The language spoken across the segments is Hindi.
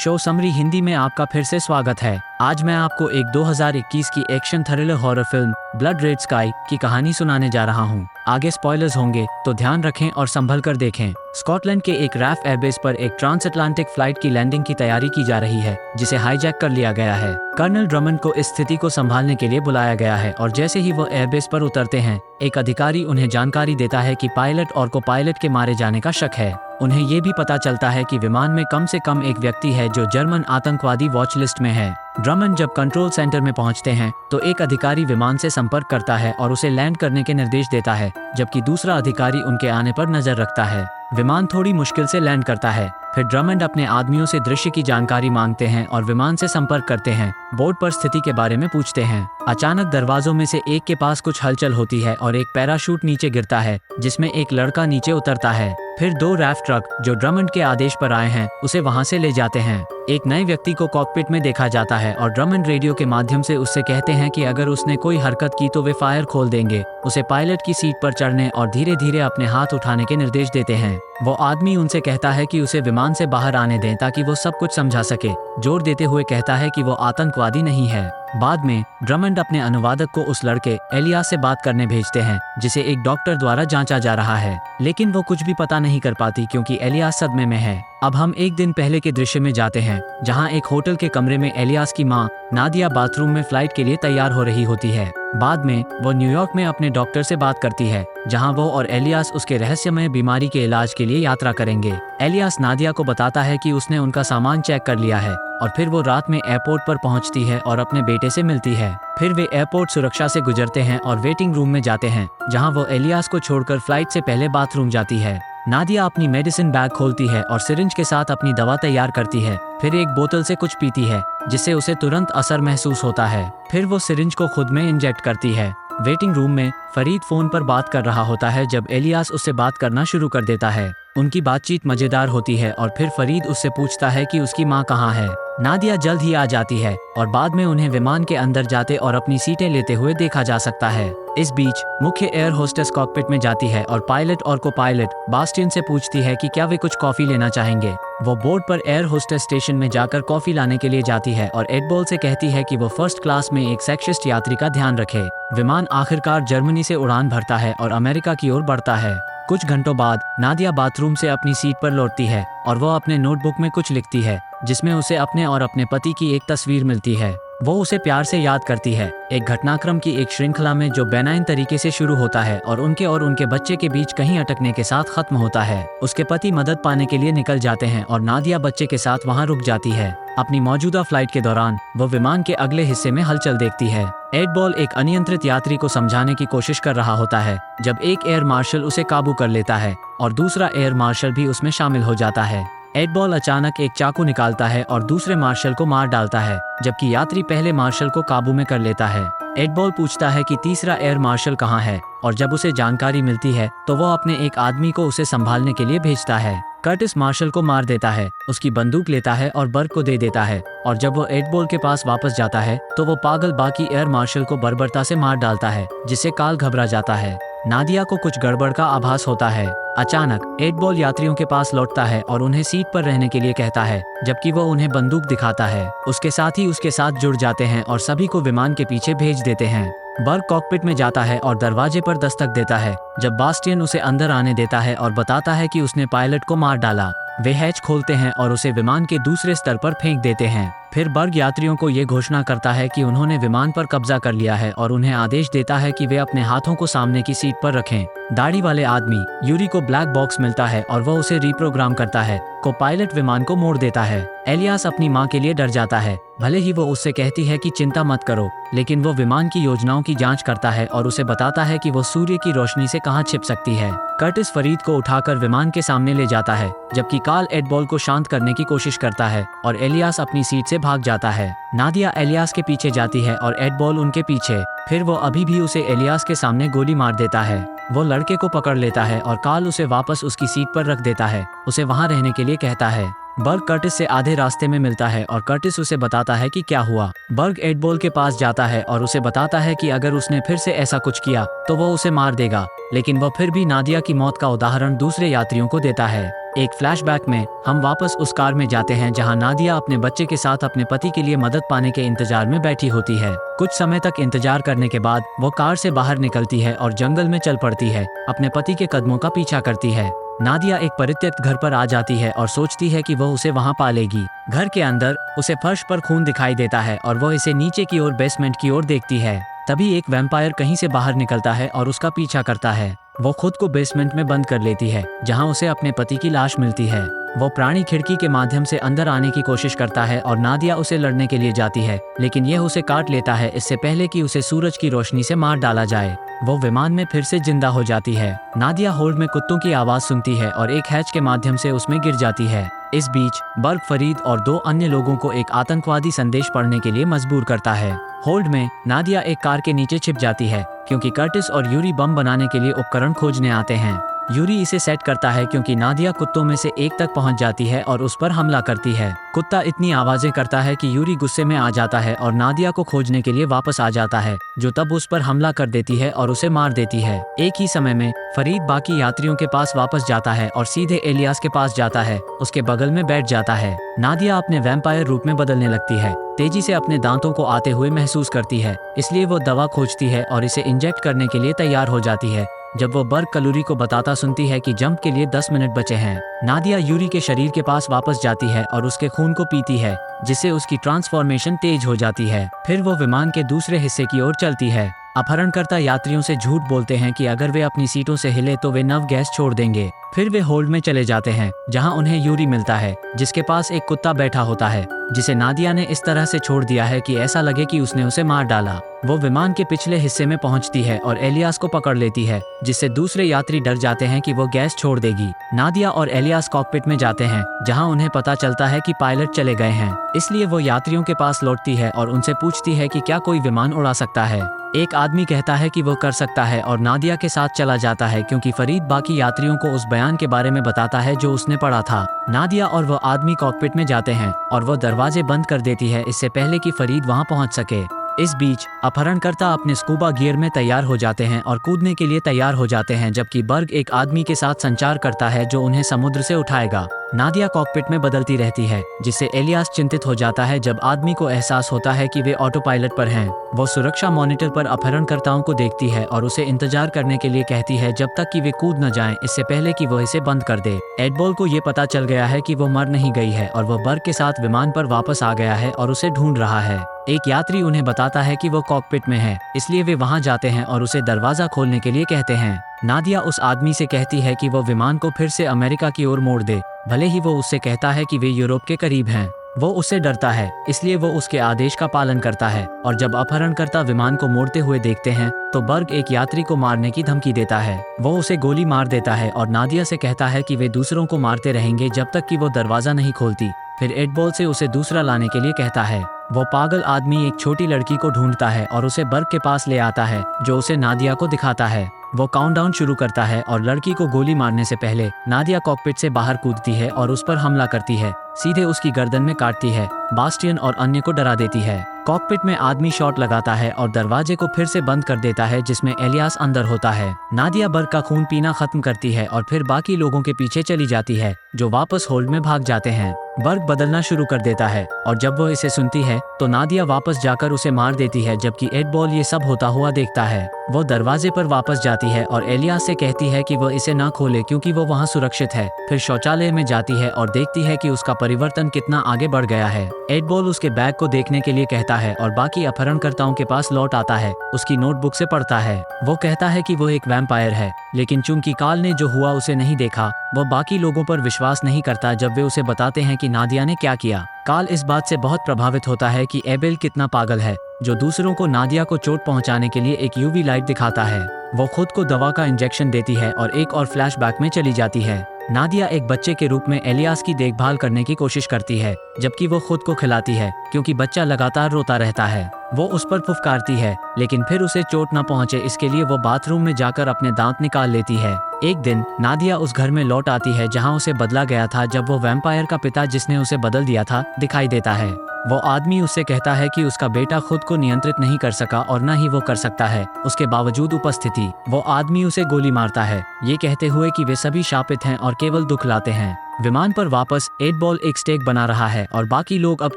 शो समरी हिंदी में आपका फिर से स्वागत है। आज मैं आपको एक 2021 की action thriller horror film blood red sky की कहानी सुनाने जा रहा हूं। आगे स्पॉयलर्स होंगे तो ध्यान रखें और संभल कर देखें। स्कॉटलैंड के एक रैफ एयरबेस पर एक ट्रांस अटलांटिक फ्लाइट की लैंडिंग की तैयारी की जा रही है, जिसे हाईजैक कर लिया गया है। कर्नल ड्रमंड को इस स्थिति को संभालने के लिए बुलाया गया है और जैसे ही वो एयरबेस पर उतरते हैं, एक अधिकारी उन्हें जानकारी देता है कि पायलट और को पायलट के मारे जाने का शक है। उन्हें ये भी पता चलता है कि विमान में कम से कम एक व्यक्ति है जो जर्मन आतंकवादी वॉच लिस्ट में है। ड्रमंड जब कंट्रोल सेंटर में पहुंचते हैं तो एक अधिकारी विमान से संपर्क करता है और उसे लैंड करने के निर्देश देता है, जबकि दूसरा अधिकारी उनके आने पर नजर रखता है। विमान थोड़ी मुश्किल से लैंड करता है। फिर ड्रमंड अपने आदमियों से दृश्य की जानकारी मांगते हैं और विमान से संपर्क करते हैं। बोर्ड पर स्थिति के बारे में पूछते हैं। अचानक दरवाजों में से एक के पास कुछ हलचल होती है और एक पैराशूट नीचे गिरता है, जिसमें एक लड़का नीचे उतरता है। फिर दो रैफ ट्रक जो ड्रमंड के आदेश पर आए हैं उसे वहां से ले जाते हैं। एक नए व्यक्ति को कॉकपिट में देखा जाता है और ड्रमंड रेडियो के माध्यम से उससे कहते हैं कि अगर उसने कोई हरकत की तो वे फायर खोल देंगे। उसे पायलट की सीट पर चढ़ने और धीरे धीरे अपने हाथ उठाने के निर्देश देते हैं। वो आदमी उनसे कहता है कि उसे विमान से बाहर आने दें ताकि वो सब कुछ समझा सके, जोर देते हुए कहता है कि वो आतंकवादी नहीं है। बाद में ड्रमंड अपने अनुवादक को उस लड़के एलियास से बात करने भेजते हैं, जिसे एक डॉक्टर द्वारा जांचा जा रहा है, लेकिन वो कुछ भी पता नहीं कर पाती क्योंकि एलियास सदमे में है। अब हम एक दिन पहले के दृश्य में जाते हैं, जहां एक होटल के कमरे में एलियास की मां नादिया बाथरूम में फ्लाइट के लिए तैयार हो रही होती है। बाद में वो न्यूयॉर्क में अपने डॉक्टर से बात करती है, जहां वो और एलियास उसके रहस्यमय बीमारी के इलाज के लिए यात्रा करेंगे। एलियास नादिया को बताता है कि उसने उनका सामान चेक कर लिया है और फिर वो रात में एयरपोर्ट पर पहुंचती है और अपने बेटे से मिलती है। फिर वे एयरपोर्ट सुरक्षा से गुजरते हैं और वेटिंग रूम में जाते हैं, जहां वो एलियास को छोड़कर फ्लाइट से पहले बाथरूम जाती है। नादिया अपनी मेडिसिन बैग खोलती है और सिरिंज के साथ अपनी दवा तैयार करती है। फिर एक बोतल से कुछ पीती है, जिससे उसे तुरंत असर महसूस होता है। फिर वो सिरिंज को खुद में इंजेक्ट करती है। वेटिंग रूम में फरीद फोन पर बात कर रहा होता है जब एलियास उससे बात करना शुरू कर देता है। उनकी बातचीत मजेदार होती है और फिर फरीद उससे पूछता है कि उसकी माँ कहाँ है। नादिया जल्द ही आ जाती है और बाद में उन्हें विमान के अंदर जाते और अपनी सीटें लेते हुए देखा जा सकता है। इस बीच मुख्य एयर होस्टेस कॉकपिट में जाती है और पायलट और को पायलट बास्टियन से पूछती है कि क्या वे कुछ कॉफी लेना चाहेंगे। वो बोर्ड पर एयर होस्टेस स्टेशन में जाकर कॉफी लाने के लिए जाती है और एडबॉल से कहती है कि वो फर्स्ट क्लास में एक सेक्सिस्ट यात्री का ध्यान रखे। विमान आखिरकार जर्मनी से उड़ान भरता है और अमेरिका की ओर बढ़ता है। कुछ घंटों बाद नादिया बाथरूम से अपनी सीट पर लौटती है और वो अपने नोटबुक में कुछ लिखती है, जिसमें उसे अपने और अपने पति की एक तस्वीर मिलती है। वो उसे प्यार से याद करती है, एक घटनाक्रम की एक श्रृंखला में जो बेनाइन तरीके से शुरू होता है और उनके बच्चे के बीच कहीं अटकने के साथ खत्म होता है। उसके पति मदद पाने के लिए निकल जाते हैं और नादिया बच्चे के साथ वहां रुक जाती है। अपनी मौजूदा फ्लाइट के दौरान वो विमान के अगले हिस्से में हलचल देखती है। एडबॉल एक अनियंत्रित यात्री को समझाने की कोशिश कर रहा होता है, जब एक एयर मार्शल उसे काबू कर लेता है और दूसरा एयर मार्शल भी उसमें शामिल हो जाता है। एडबॉल अचानक एक चाकू निकालता है और दूसरे मार्शल को मार डालता है, जबकि यात्री पहले मार्शल को काबू में कर लेता है। एडबॉल पूछता है कि तीसरा एयर मार्शल कहाँ है और जब उसे जानकारी मिलती है तो वो अपने एक आदमी को उसे संभालने के लिए भेजता है। कर्टिस मार्शल को मार देता है, उसकी बंदूक लेता है और बर्ग को दे देता है और जब वो एडबॉल के पास वापस जाता है तो वो पागल बाकी एयर मार्शल को बर्बरता से मार डालता है, जिससे काल घबरा जाता है। नादिया को कुछ गड़बड़ का आभास होता है। अचानक एडबॉल यात्रियों के पास लौटता है और उन्हें सीट पर रहने के लिए कहता है, जबकि वो उन्हें बंदूक दिखाता है। उसके साथी उसके साथ जुड़ जाते हैं और सभी को विमान के पीछे भेज देते हैं। बर्ग कॉकपिट में जाता है और दरवाजे पर दस्तक देता है, जब बास्टियन उसे अंदर आने देता है और बताता है कि उसने पायलट को मार डाला। वे हैच खोलते हैं और उसे विमान के दूसरे स्तर पर फेंक देते हैं। फिर बर्ग यात्रियों को ये घोषणा करता है कि उन्होंने विमान पर कब्जा कर लिया है और उन्हें आदेश देता है कि वे अपने हाथों को सामने की सीट पर रखें। दाढ़ी वाले आदमी यूरी को ब्लैक बॉक्स मिलता है और वह उसे रीप्रोग्राम करता है। को पायलट विमान को मोड़ देता है। एलियास अपनी मां के लिए डर जाता है, भले ही वो उससे कहती है कि चिंता मत करो, लेकिन वो विमान की योजनाओं की जांच करता है और उसे बताता है कि वो सूर्य की रोशनी से कहां छिप सकती है। कर्टिस फरीद को उठाकर विमान के सामने ले जाता है, जबकि काल एडबॉल को शांत करने की कोशिश करता है और एलियास अपनी सीट से भाग जाता है। नादिया एलियास के पीछे जाती है और एडबॉल उनके पीछे। फिर वो अभी भी उसे एलियास के सामने गोली मार देता है। वो लड़के को पकड़ लेता है और काल उसे वापस उसकी सीट पर रख देता है, उसे वहां रहने के लिए कहता है। बर्ग कर्टिस से आधे रास्ते में मिलता है और कर्टिस उसे बताता है कि क्या हुआ। बर्ग एडबॉल के पास जाता है और उसे बताता है कि अगर उसने फिर से ऐसा कुछ किया तो वो उसे मार देगा, लेकिन वह फिर भी नादिया की मौत का उदाहरण दूसरे यात्रियों को देता है। एक फ्लैशबैक में हम वापस उस कार में जाते हैं जहां नादिया अपने बच्चे के साथ अपने पति के लिए मदद पाने के इंतजार में बैठी होती है। कुछ समय तक इंतजार करने के बाद वो कार से बाहर निकलती है और जंगल में चल पड़ती है, अपने पति के कदमों का पीछा करती है। नादिया एक परित्यक्त घर पर आ जाती है और सोचती है कि वह उसे वहां पालेगी। घर के अंदर उसे फर्श पर खून दिखाई देता है और वह इसे नीचे की ओर बेसमेंट की ओर देखती है। तभी एक वैम्पायर कहीं से बाहर निकलता है और उसका पीछा करता है। वो खुद को बेसमेंट में बंद कर लेती है जहां उसे अपने पति की लाश मिलती है। वो प्राणी खिड़की के माध्यम से अंदर आने की कोशिश करता है और नादिया उसे लड़ने के लिए जाती है, लेकिन यह उसे काट लेता है इससे पहले कि उसे सूरज की रोशनी से मार डाला जाए। वो विमान में फिर से जिंदा हो जाती है। नादिया होल्ड में कुत्तों की आवाज सुनती है और एक हैच के माध्यम से उसमें गिर जाती है। इस बीच बर्ग फरीद और 2 अन्य लोगों को एक आतंकवादी संदेश पढ़ने के लिए मजबूर करता है। होल्ड में नादिया एक कार के नीचे छिप जाती है क्योंकि कर्टिस और यूरी बम बनाने के लिए उपकरण खोजने आते हैं। यूरी इसे सेट करता है क्योंकि नादिया कुत्तों में से एक तक पहुंच जाती है और उस पर हमला करती है। कुत्ता इतनी आवाजें करता है कि यूरी गुस्से में आ जाता है और नादिया को खोजने के लिए वापस आ जाता है, जो तब उस पर हमला कर देती है और उसे मार देती है। एक ही समय में फरीद बाकी यात्रियों के पास वापस जाता है और सीधे एलियास के पास जाता है, उसके बगल में बैठ जाता है। नादिया अपने वैम्पायर रूप में बदलने लगती है, तेजी से अपने दांतों को आते हुए महसूस करती है, इसलिए वो दवा खोजती है और इसे इंजेक्ट करने के लिए तैयार हो जाती है। जब वो बर्ग कलूरी को बताता सुनती है कि जंप के लिए 10 मिनट बचे हैं, नादिया यूरी के शरीर के पास वापस जाती है और उसके खून को पीती है, जिससे उसकी ट्रांसफॉर्मेशन तेज हो जाती है। फिर वो विमान के दूसरे हिस्से की ओर चलती है। अपहरणकर्ता यात्रियों से झूठ बोलते हैं कि अगर वे अपनी सीटों से हिले तो वे नव गैस छोड़ देंगे। फिर वे होल्ड में चले जाते हैं जहां उन्हें यूरी मिलता है, जिसके पास एक कुत्ता बैठा होता है, जिसे नादिया ने इस तरह से छोड़ दिया है कि ऐसा लगे कि उसने उसे मार डाला। वो विमान के पिछले हिस्से में पहुंचती है और एलियास को पकड़ लेती है, जिससे दूसरे यात्री डर जाते हैं कि वो गैस छोड़ देगी। नादिया और एलियास कॉकपिट में जाते हैं जहां उन्हें पता चलता है कि पायलट चले गए हैं, इसलिए वो यात्रियों के पास लौटती है और उनसे पूछती है कि क्या कोई विमान उड़ा सकता है। एक आदमी कहता है कि वो कर सकता है और नादिया के साथ चला जाता है क्योंकि फरीद बाकी यात्रियों को उस बयान के बारे में बताता है जो उसने पढ़ा था। नादिया और वो आदमी कॉकपिट में जाते हैं और वो दरवाजे बंद कर देती है इससे पहले कि फरीद वहां पहुंच सके। इस बीच अपहरणकर्ता अपने स्कूबा गियर में तैयार हो जाते हैं और कूदने के लिए तैयार हो जाते हैं, जबकि बर्ग एक आदमी के साथ संचार करता है जो उन्हें समुद्र से उठाएगा। नादिया कॉकपिट में बदलती रहती है, जिससे एलियास चिंतित हो जाता है जब आदमी को एहसास होता है कि वे ऑटो पायलट पर हैं। वो सुरक्षा मॉनिटर पर अपहरणकर्ताओं को देखती है और उसे इंतजार करने के लिए कहती है जब तक कि वे कूद न जाएं, इससे पहले कि वो इसे बंद कर दे। एडबॉल को ये पता चल गया है कि वो मर नहीं गई है और वो बर्ग के साथ विमान पर वापस आ गया है और उसे ढूंढ रहा है। एक यात्री उन्हें बताता है कि वो कॉकपिट में है, इसलिए वे वहां जाते हैं और उसे दरवाजा खोलने के लिए कहते हैं। नादिया उस आदमी से कहती है कि वो विमान को फिर से अमेरिका की ओर मोड़ दे, भले ही वो उससे कहता है कि वे यूरोप के करीब हैं। वो उससे डरता है, इसलिए वो उसके आदेश का पालन करता है और जब अपहरणकर्ता विमान को मोड़ते हुए देखते हैं तो बर्ग एक यात्री को मारने की धमकी देता है। वो उसे गोली मार देता है और नादिया से कहता है कि वे दूसरों को मारते रहेंगे जब तक कि वो दरवाजा नहीं खोलती। फिर एडबॉल से उसे दूसरा लाने के लिए कहता है। वो पागल आदमी एक छोटी लड़की को ढूंढता है और उसे बर्ग के पास ले आता है, जो उसे नादिया को दिखाता है। वो काउंटडाउन शुरू करता है और लड़की को गोली मारने से पहले नादिया कॉकपिट से बाहर कूदती है और उस पर हमला करती है, सीधे उसकी गर्दन में काटती है, बास्टियन और अन्य को डरा देती है। कॉकपिट में आदमी शॉट लगाता है और दरवाजे को फिर से बंद कर देता है, जिसमें एलियास अंदर होता है। नादिया बर्ग का खून पीना खत्म करती है और फिर बाकी लोगों के पीछे चली जाती है, जो वापस होल्ड में भाग जाते हैं। बर्ग बदलना शुरू कर देता है और जब वो इसे सुनती है तो नादिया वापस जाकर उसे मार देती है, जबकि एडबॉल ये सब होता हुआ देखता है। वो दरवाजे पर वापस जाती है और एलियास से कहती है कि वो इसे ना खोले क्योंकि वो वहाँ सुरक्षित है। फिर शौचालय में जाती है और देखती है कि उसका परिवर्तन कितना आगे बढ़ गया है। एडबॉल उसके बैग को देखने के लिए कहता है और बाकी अपहरणकर्ताओं के पास लौट आता है, उसकी नोटबुक से पढ़ता है। वो कहता है कि वो एक वैम्पायर है, लेकिन चूंकि काल ने जो हुआ उसे नहीं देखा, वो बाकी लोगों पर विश्वास नहीं करता जब वे उसे बताते हैं कि नादिया ने क्या किया। काल इस बात से बहुत प्रभावित होता है कि एबेल कितना पागल है, जो दूसरों को नादिया को चोट पहुंचाने के लिए एक यूवी लाइट दिखाता है। वो खुद को दवा का इंजेक्शन देती है और एक और फ्लैशबैक में चली जाती है। नादिया एक बच्चे के रूप में एलियास की देखभाल करने की कोशिश करती है, जबकि वो खुद को खिलाती है क्योंकि बच्चा लगातार रोता रहता है। वो उस पर फुफकारती है, लेकिन फिर उसे चोट न पहुंचे इसके लिए वो बाथरूम में जाकर अपने दांत निकाल लेती है। एक दिन नादिया उस घर में लौट आती है जहां उसे बदला गया था, जब वो वैम्पायर का पिता जिसने उसे बदल दिया था दिखाई देता है। वो आदमी उससे कहता है कि उसका बेटा खुद को नियंत्रित नहीं कर सका और न ही वो कर सकता है उसके बावजूद उपस्थिति। वो आदमी उसे गोली मारता है, ये कहते हुए कि वे सभी शापित हैं और केवल दुख लाते हैं। विमान पर वापस एडबॉल एक स्टेक बना रहा है और बाकी लोग अब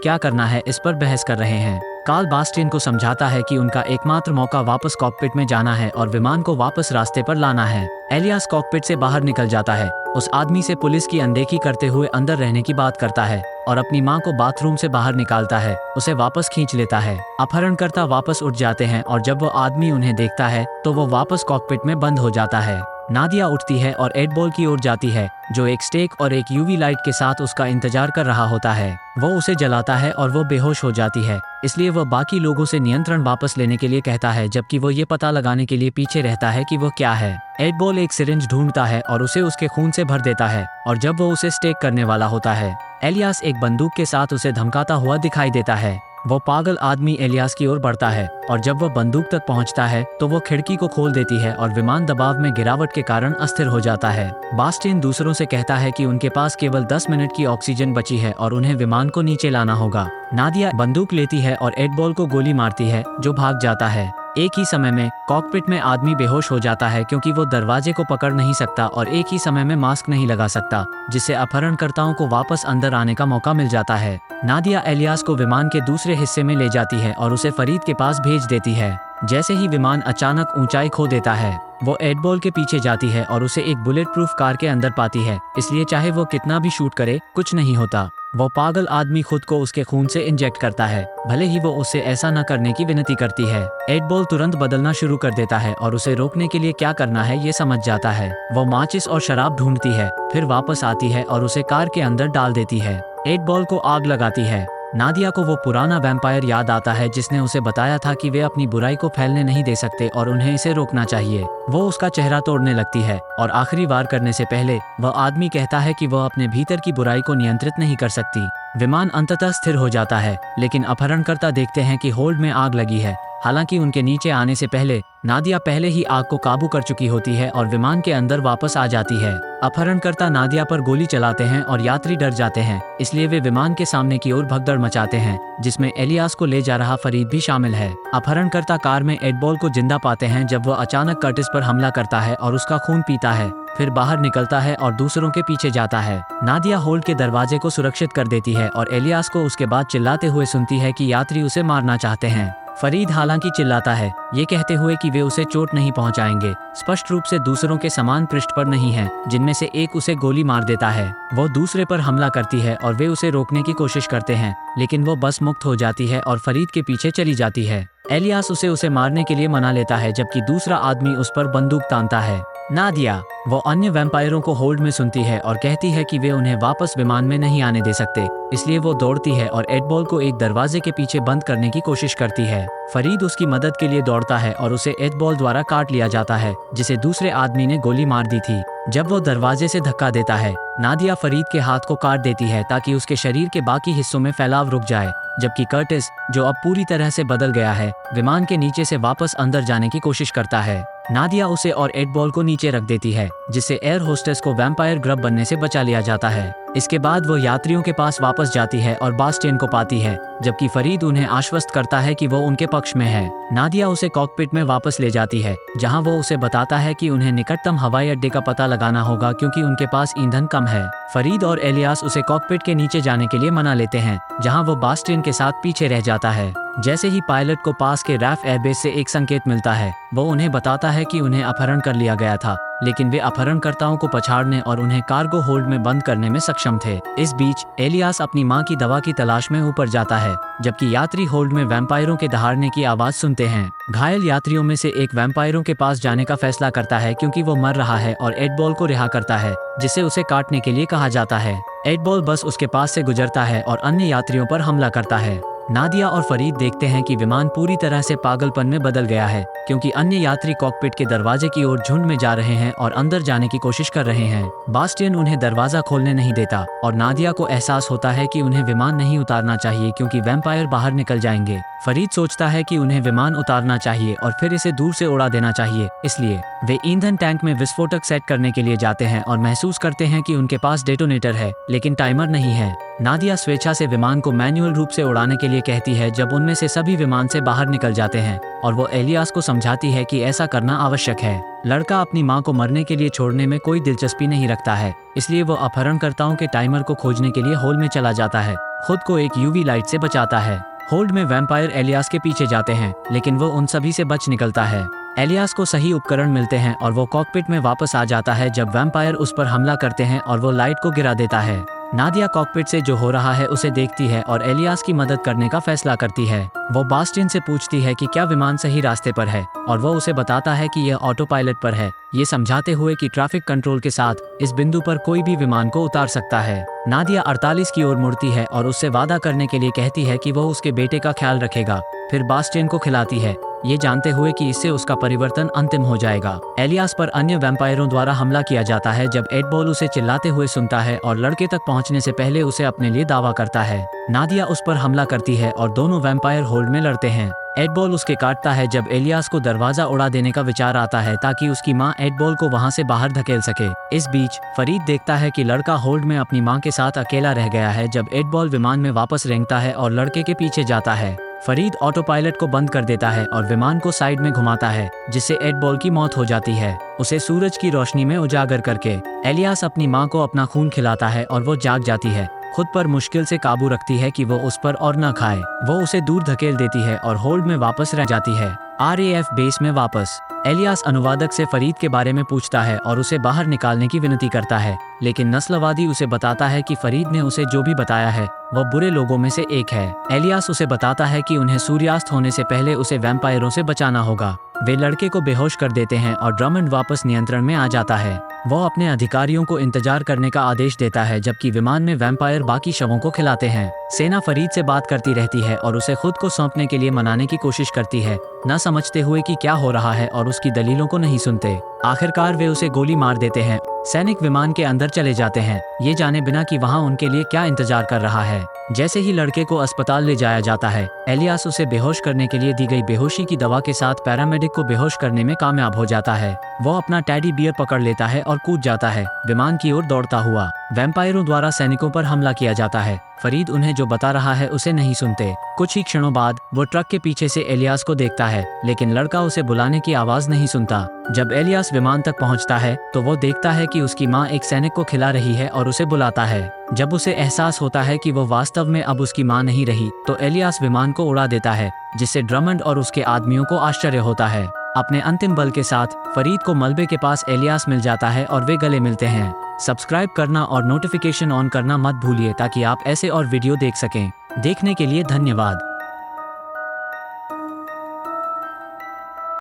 क्या करना है इस पर बहस कर रहे हैं। कार्ल बास्टियन को समझाता है कि उनका एकमात्र मौका वापस कॉकपिट में जाना है और विमान को वापस रास्ते पर लाना है। एलियास कॉकपिट से बाहर निकल जाता है, उस आदमी से पुलिस की अनदेखी करते हुए अंदर रहने की बात करता है और अपनी मां को बाथरूम से बाहर निकालता है, उसे वापस खींच लेता है। अपहरणकर्ता वापस उठ जाते हैं और जब वो आदमी उन्हें देखता है तो वो वापस कॉकपिट में बंद हो जाता है। नादिया उठती है और एडबॉल की ओर जाती है, जो एक स्टेक और एक यूवी लाइट के साथ उसका इंतजार कर रहा होता है। वो उसे जलाता है और वो बेहोश हो जाती है, इसलिए वह बाकी लोगों से नियंत्रण वापस लेने के लिए कहता है, जबकि वो ये पता लगाने के लिए पीछे रहता है कि वो क्या है। एडबॉल एक सिरिंज ढूंढता है और उसे उसके खून से भर देता है और जब वो उसे स्टेक करने वाला होता है, एलियास एक बंदूक के साथ उसे धमकाता हुआ दिखाई देता है। वो पागल आदमी एलियास की ओर बढ़ता है और जब वह बंदूक तक पहुंचता है तो वो खिड़की को खोल देती है और विमान दबाव में गिरावट के कारण अस्थिर हो जाता है। बास्टियन दूसरों से कहता है कि उनके पास केवल 10 मिनट की ऑक्सीजन बची है और उन्हें विमान को नीचे लाना होगा। नादिया बंदूक लेती है और एडबॉल को गोली मारती है, जो भाग जाता है। एक ही समय में कॉकपिट में आदमी बेहोश हो जाता है क्योंकि वो दरवाजे को पकड़ नहीं सकता और एक ही समय में मास्क नहीं लगा सकता, जिससे अपहरणकर्ताओं को वापस अंदर आने का मौका मिल जाता है। नादिया एलियास को विमान के दूसरे हिस्से में ले जाती है और उसे फरीद के पास भेज देती है। जैसे ही विमान अचानक ऊंचाई खो देता है, वो एडबॉल के पीछे जाती है और उसे एक बुलेट प्रूफ कार के अंदर पाती है, इसलिए चाहे वो कितना भी शूट करे कुछ नहीं होता। वो पागल आदमी खुद को उसके खून से इंजेक्ट करता है, भले ही वो उससे ऐसा न करने की विनती करती है। एडबॉल तुरंत बदलना शुरू कर देता है और उसे रोकने के लिए क्या करना है ये समझ जाता है। वो माचिस और शराब ढूंढती है, फिर वापस आती है और उसे कार के अंदर डाल देती है। एडबॉल को आग लगाती है। नादिया को वो पुराना वैम्पायर याद आता है जिसने उसे बताया था कि वे अपनी बुराई को फैलने नहीं दे सकते और उन्हें इसे रोकना चाहिए। वो उसका चेहरा तोड़ने लगती है और आखिरी वार करने से पहले वह आदमी कहता है कि वह अपने भीतर की बुराई को नियंत्रित नहीं कर सकती। विमान अंततः स्थिर हो जाता है, लेकिन अपहरणकर्ता देखते हैं कि होल्ड में आग लगी है। हालांकि उनके नीचे आने से पहले नादिया पहले ही आग को काबू कर चुकी होती है और विमान के अंदर वापस आ जाती है। अपहरणकर्ता नादिया पर गोली चलाते हैं और यात्री डर जाते हैं, इसलिए वे विमान के सामने की ओर भगदड़ मचाते हैं, जिसमें एलियास को ले जा रहा फरीद भी शामिल है। अपहरणकर्ता कार में एडबॉल को जिंदा पाते हैं जब वह अचानक कर्टिस पर हमला करता है और उसका खून पीता है, फिर बाहर निकलता है और दूसरों के पीछे जाता है। नादिया होल्ड के दरवाजे को सुरक्षित कर देती है और एलियास को उसके बाद चिल्लाते हुए सुनती है कि यात्री उसे मारना चाहते हैं। फरीद हालांकि चिल्लाता है, ये कहते हुए कि वे उसे चोट नहीं पहुंचाएंगे, स्पष्ट रूप से दूसरों के समान पृष्ठ पर नहीं है, जिनमें से एक उसे गोली मार देता है। वो दूसरे पर हमला करती है और वे उसे रोकने की कोशिश करते हैं, लेकिन वो बस मुक्त हो जाती है और फरीद के पीछे चली जाती है। एलियास उसे मारने के लिए मना लेता है, जबकि दूसरा आदमी उस पर बंदूक तानता है। नादिया वो अन्य वैम्पायरों को होल्ड में सुनती है और कहती है कि वे उन्हें वापस विमान में नहीं आने दे सकते, इसलिए वो दौड़ती है और एडबॉल को एक दरवाजे के पीछे बंद करने की कोशिश करती है। फरीद उसकी मदद के लिए दौड़ता है और उसे एडबॉल द्वारा काट लिया जाता है, जिसे दूसरे आदमी ने गोली मार दी थी। जब वो दरवाजे से धक्का देता है, नादिया फरीद के हाथ को काट देती है ताकि उसके शरीर के बाकी हिस्सों में फैलाव रुक जाए, जबकि कर्टिस, जो अब पूरी तरह से बदल गया है, विमान के नीचे से वापस अंदर जाने की कोशिश करता है। नादिया उसे और एडबॉल को नीचे रख देती है, जिससे एयर होस्टेस को वैम्पायर ग्रब बनने से बचा लिया जाता है। इसके बाद वो यात्रियों के पास वापस जाती है और बास्टियन को पाती है, जबकि फरीद उन्हें आश्वस्त करता है कि वो उनके पक्ष में है। नादिया उसे कॉकपिट में वापस ले जाती है, जहां वो उसे बताता है कि उन्हें निकटतम हवाई अड्डे का पता लगाना होगा क्योंकि उनके पास ईंधन कम है। फरीद और एलियास उसे कॉकपिट के नीचे जाने के लिए मना लेते हैं, जहां वो बास्टियन के साथ पीछे रह जाता है। जैसे ही पायलट को पास के रैफ एयरबेस से एक संकेत मिलता है, वो उन्हें बताता है कि उन्हें अपहरण कर लिया गया था, लेकिन वे अपहरणकर्ताओं को पछाड़ने और उन्हें कार्गो होल्ड में बंद करने में सक्षम थे। इस बीच एलियास अपनी मां की दवा की तलाश में ऊपर जाता है, जबकि यात्री होल्ड में वैम्पायरों के दहाड़ने की आवाज सुनते हैं। घायल यात्रियों में से एक वैम्पायरों के पास जाने का फैसला करता है क्योंकि वो मर रहा है और एडबॉल को रिहा करता है, जिसे उसे काटने के लिए कहा जाता है। एडबॉल बस उसके पास से गुजरता है और अन्य यात्रियों पर हमला करता है। नादिया और फरीद देखते हैं कि विमान पूरी तरह से पागलपन में बदल गया है, क्योंकि अन्य यात्री कॉकपिट के दरवाजे की ओर झुंड में जा रहे हैं और अंदर जाने की कोशिश कर रहे हैं। बास्टियन उन्हें दरवाजा खोलने नहीं देता और नादिया को एहसास होता है कि उन्हें विमान नहीं उतारना चाहिए क्योंकि वैम्पायर बाहर निकल जाएंगे। फरीद सोचता है कि उन्हें विमान उतारना चाहिए और फिर इसे दूर से उड़ा देना चाहिए, इसलिए वे ईंधन टैंक में विस्फोटक सेट करने के लिए जाते हैं और महसूस करते हैं कि उनके पास डेटोनेटर है लेकिन टाइमर नहीं है। नादिया स्वेच्छा से विमान को मैनुअल रूप से उड़ाने के लिए कहती है जब उनमें से सभी विमान से बाहर निकल जाते हैं और वो एलियास को समझाती है कि ऐसा करना आवश्यक है। लड़का अपनी मां को मरने के लिए छोड़ने में कोई दिलचस्पी नहीं रखता है, इसलिए वो अपहरणकर्ताओं के टाइमर को खोजने के लिए हॉल में चला जाता है। खुद को एक यूवी लाइट से बचाता है। होल्ड में वैम्पायर एलियास के पीछे जाते हैं लेकिन वो उन सभी से बच निकलता है। एलियास को सही उपकरण मिलते हैं और वो कॉकपिट में वापस आ जाता है जब वैम्पायर उस पर हमला करते हैं और वो लाइट को गिरा देता है। नादिया कॉकपिट से जो हो रहा है उसे देखती है और एलियास की मदद करने का फैसला करती है। वो बास्टियन से पूछती है कि क्या विमान सही रास्ते पर है और वो उसे बताता है कि यह ऑटो पायलट पर है, ये समझाते हुए कि ट्रैफिक कंट्रोल के साथ इस बिंदु पर कोई भी विमान को उतार सकता है। नादिया 48 की ओर मुड़ती है और उससे वादा करने के लिए कहती है कि वो उसके बेटे का ख्याल रखेगा, फिर बास्टियन को खिलाती है, ये जानते हुए कि इससे उसका परिवर्तन अंतिम हो जाएगा। एलियास पर अन्य वैम्पायरों द्वारा हमला किया जाता है जब एड बॉल उसे चिल्लाते हुए सुनता है और लड़के तक पहुंचने से पहले उसे अपने लिए दावा करता है। नादिया उस पर हमला करती है और दोनों वैम्पायर होल्ड में लड़ते हैं। एड बॉल उसके काटता है जब एलियास को दरवाजा उड़ा देने का विचार आता है ताकि उसकी मां एड बॉल को वहां से बाहर धकेल सके। इस बीच फरीद देखता है कि लड़का होल्ड में अपनी मां के साथ अकेला रह गया है जब एड बॉल विमान में वापस रेंगता है और लड़के के पीछे जाता है। फरीद ऑटो पायलट को बंद कर देता है और विमान को साइड में घुमाता है जिससे एड बॉल की मौत हो जाती है, उसे सूरज की रोशनी में उजागर करके। एलियास अपनी मां को अपना खून खिलाता है और वो जाग जाती है। खुद पर मुश्किल से काबू रखती है कि वो उस पर और न खाए। वो उसे दूर धकेल देती है और होल्ड में वापस रह जाती है। RAF बेस में वापस एलियास अनुवादक से फरीद के बारे में पूछता है और उसे बाहर निकालने की विनती करता है, लेकिन नस्लवादी उसे बताता है कि फरीद ने उसे जो भी बताया है वह बुरे लोगों में से एक है। एलियास उसे बताता है कि उन्हें सूर्यास्त होने से पहले उसे वैम्पायरों से बचाना होगा। वे लड़के को बेहोश कर देते हैं और ड्रमंड वापस नियंत्रण में आ जाता है। वो अपने अधिकारियों को इंतजार करने का आदेश देता है जबकि विमान में वैम्पायर बाकी शवों को खिलाते हैं। सेना फरीद से बात करती रहती है और उसे खुद को सौंपने के लिए मनाने की कोशिश करती है, न समझते हुए कि क्या हो रहा है और उसकी दलीलों को नहीं सुनते। आखिरकार वे उसे गोली मार देते हैं। सैनिक विमान के अंदर चले जाते हैं, ये जाने बिना कि वहां उनके लिए क्या इंतजार कर रहा है। जैसे ही लड़के को अस्पताल ले जाया जाता है, एलियास उसे बेहोश करने के लिए दी गई बेहोशी की दवा के साथ पैरामेडिक को बेहोश करने में कामयाब हो जाता है। वो अपना टेडी बियर पकड़ लेता है और कूद जाता है, विमान की ओर दौड़ता हुआ। वैम्पायरों द्वारा सैनिकों पर हमला किया जाता है। फरीद उन्हें जो बता रहा है उसे नहीं सुनते। कुछ ही क्षणों बाद वो ट्रक के पीछे से एलियास को देखता है, लेकिन लड़का उसे बुलाने की आवाज नहीं सुनता। जब एलियास विमान तक पहुंचता है तो वो देखता है कि उसकी मां एक सैनिक को खिला रही है और उसे बुलाता है। जब उसे एहसास होता है कि वो वास्तव में अब उसकी मां नहीं रही तो एलियास विमान को उड़ा देता है, जिससे ड्रमंड और उसके आदमियों को आश्चर्य होता है। अपने अंतिम बल के साथ फरीद को मलबे के पास एलियास मिल जाता है और वे गले मिलते हैं। सब्सक्राइब करना और नोटिफिकेशन ऑन करना मत भूलिए ताकि आप ऐसे और वीडियो देख सकें। देखने के लिए धन्यवाद।